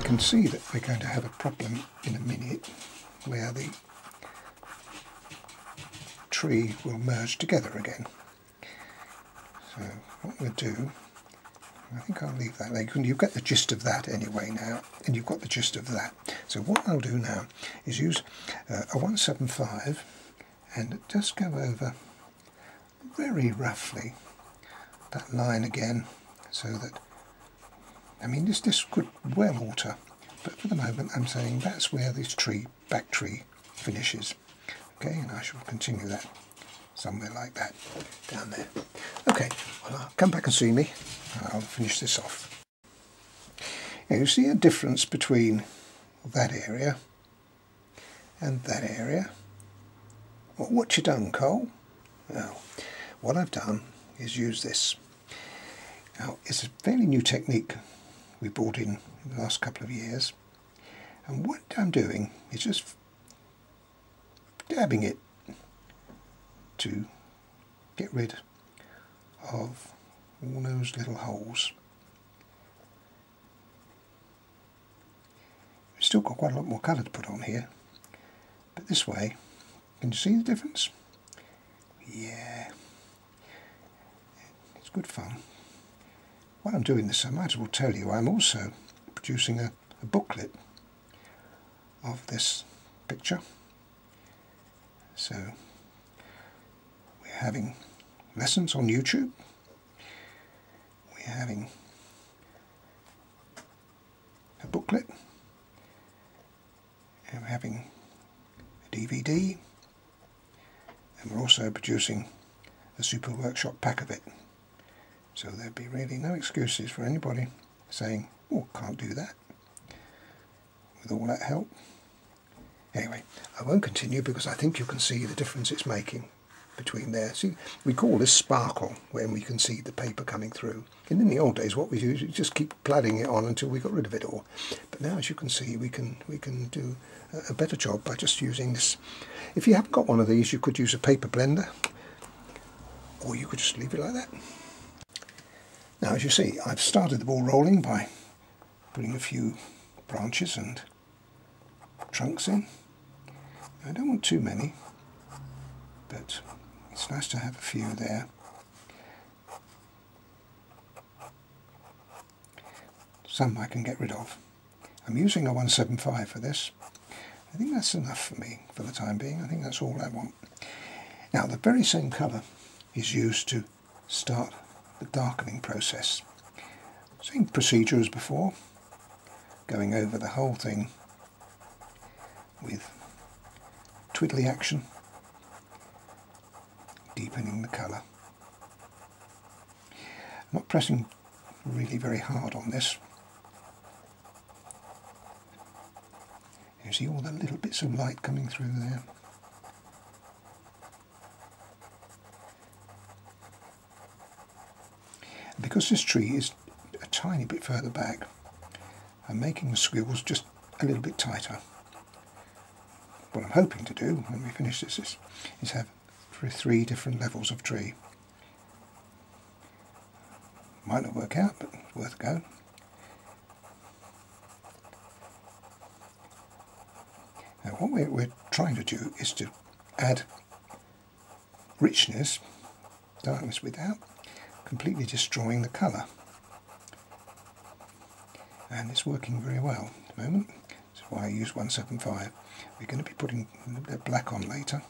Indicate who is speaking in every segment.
Speaker 1: we can see that we're going to have a problem in a minute where the tree will merge together again. So what we'll do, I think I'll leave that there. You've got the gist of that anyway now, and you've got the gist of that. So what I'll do now is use a 175 and just go over very roughly that line again, so that, I mean, this could well alter, but for the moment I'm saying that's where this back tree finishes. Okay, and I shall continue that somewhere like that down there. Okay, well, come back and see me. I'll finish this off. Now, you see a difference between that area and that area. Well, what you done, Cole? Well, what I've done is use this. Now, it's a fairly new technique we brought in the last couple of years, and what I'm doing is just dabbing it to get rid of all those little holes. We've still got quite a lot more colour to put on here, but this way, can you see the difference? Yeah, it's good fun. While I'm doing this, I might as well tell you I'm also producing a booklet of this picture. So we're having lessons on YouTube, we're having a booklet, and we're having a DVD, and we're also producing a super workshop pack of it. So there'd be really no excuses for anybody saying, oh, can't do that, with all that help. Anyway, I won't continue because I think you can see the difference it's making between there. See, we call this sparkle when we can see the paper coming through. And in the old days, what we do is we just keep pladding it on until we got rid of it all. But now, as you can see, we can do a better job by just using this. If you haven't got one of these, you could use a paper blender, or you could just leave it like that. Now, as you see, I've started the ball rolling by putting a few branches and trunks in. I don't want too many, but it's nice to have a few there. Some I can get rid of. I'm using a 175 for this. I think that's enough for me for the time being. I think that's all I want. Now, the very same colour is used to start the darkening process. Same procedure as before, going over the whole thing with twiddly action, deepening the colour. I'm not pressing really very hard on this. You see all the little bits of light coming through there. Because this tree is a tiny bit further back, I'm making the squiggles just a little bit tighter. What I'm hoping to do when we finish this is have three different levels of tree. Might not work out, but it's worth a go. Now, what we're trying to do is to add richness, darkness, without completely destroying the colour. And it's working very well at the moment. That's why I use 175. We're going to be putting a little bit of black on later.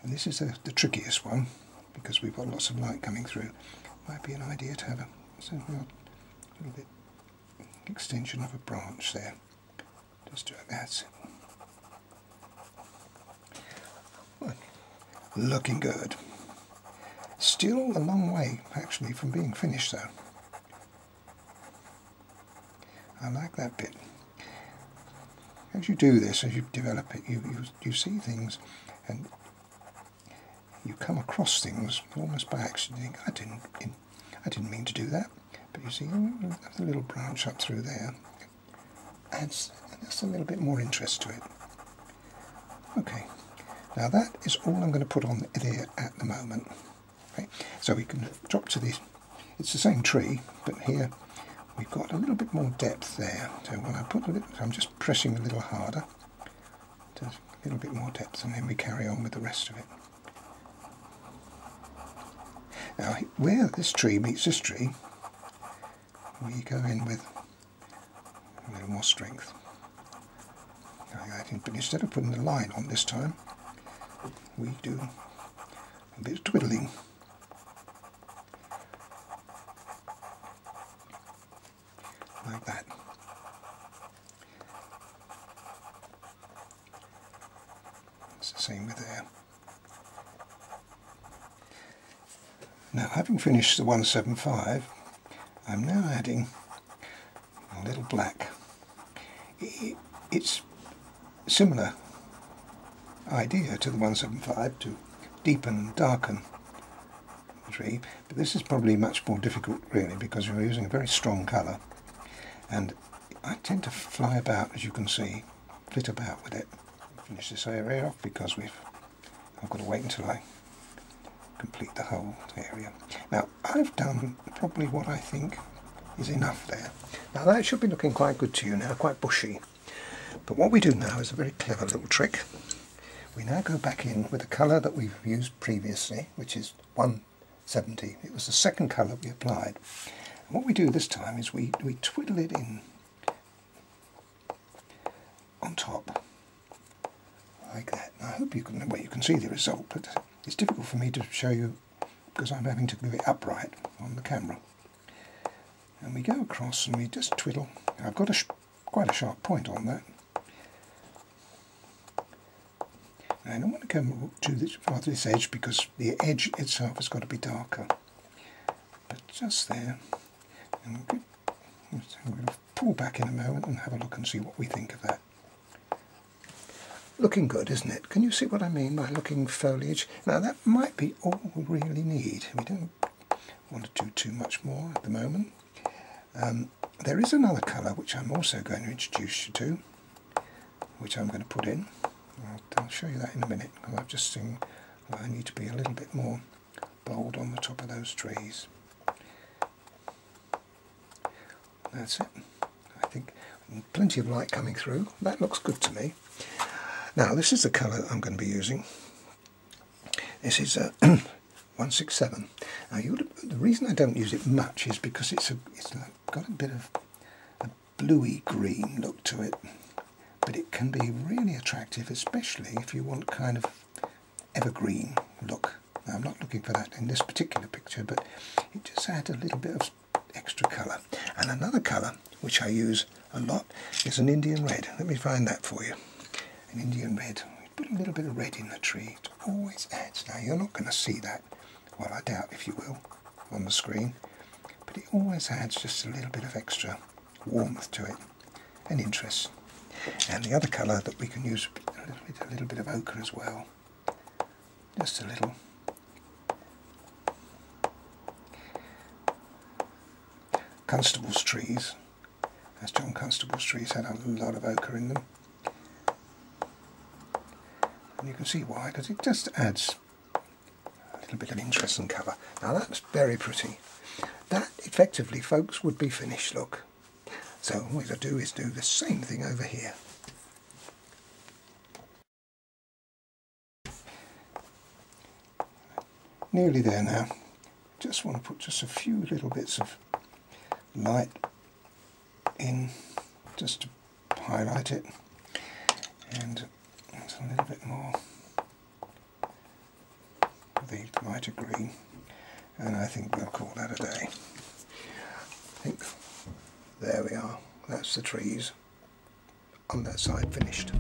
Speaker 1: And this is the trickiest one, because we've got lots of light coming through. Might be an idea to have a little bit extension of a branch there. Just do it, that's it. Looking good. Still a long way actually from being finished though. I like that bit. As you do this, as you develop it, you see things and you come across things almost by accident. You think, I didn't mean to do that. But you see, the little branch up through there adds just a little bit more interest to it. Okay, now that is all I'm going to put on there at the moment. Okay, so we can drop to the it's the same tree, but here we've got a little bit more depth there. So when I put a little, I'm just pressing a little harder, to a little bit more depth, and then we carry on with the rest of it. Now, where this tree meets this tree, we go in with a little more strength. But instead of putting the line on this time, we do a bit of twiddling. Like that. It's the same with there. Now, having finished the 175, I'm now adding a little black. It's similar idea to the 175 to deepen and darken the tree, but this is probably much more difficult really because we're using a very strong colour, and I tend to fly about, as you can see, flit about with it. Finish this area off because I've got to wait until I complete the whole area. Now, I've done probably what I think is enough there. Now that should be looking quite good to you now, quite bushy. But what we do now is a very clever little trick. We now go back in with the colour that we've used previously, which is 170. It was the second colour we applied. And what we do this time is we twiddle it in on top, like that. Now, I hope you can see the result, but it's difficult for me to show you because I'm having to do it upright on the camera. And we go across and we just twiddle. I've got quite a sharp point on that. I don't want to come to this edge because the edge itself has got to be darker. But just there. And we're going to pull back in a moment and have a look and see what we think of that. Looking good, isn't it? Can you see what I mean by looking foliage? Now that might be all we really need. We don't want to do too much more at the moment. There is another colour which I'm also going to introduce you to, which I'm going to put in. I'll show you that in a minute, because I've just seen that I need to be a little bit more bold on the top of those trees. That's it. I think plenty of light coming through. That looks good to me. Now this is the colour I'm going to be using. This is 167. Now the reason I don't use it much is because it's got a bit of a bluey green look to it, but it can be really attractive, especially if you want kind of evergreen look. Now I'm not looking for that in this particular picture, but it just adds a little bit of extra colour. And another colour which I use a lot is an Indian red. Let me find that for you. An Indian red. We put a little bit of red in the tree. It always adds. Now you're not going to see that, well I doubt if you will, on the screen, but it always adds just a little bit of extra warmth to it and interest. And the other colour that we can use, a little bit of ochre as well. Just a little. Constable's trees, as John Constable's trees had a lot of ochre in them. And you can see why, because it just adds a little bit of interest and colour. Now that's very pretty. That effectively, folks, would be finished look. So all we've got to do is do the same thing over here. Nearly there now. Just want to put just a few little bits of light in just to highlight it, and a little bit more of the lighter green, and I think we'll call that a day. I think there we are. That's the trees on that side finished.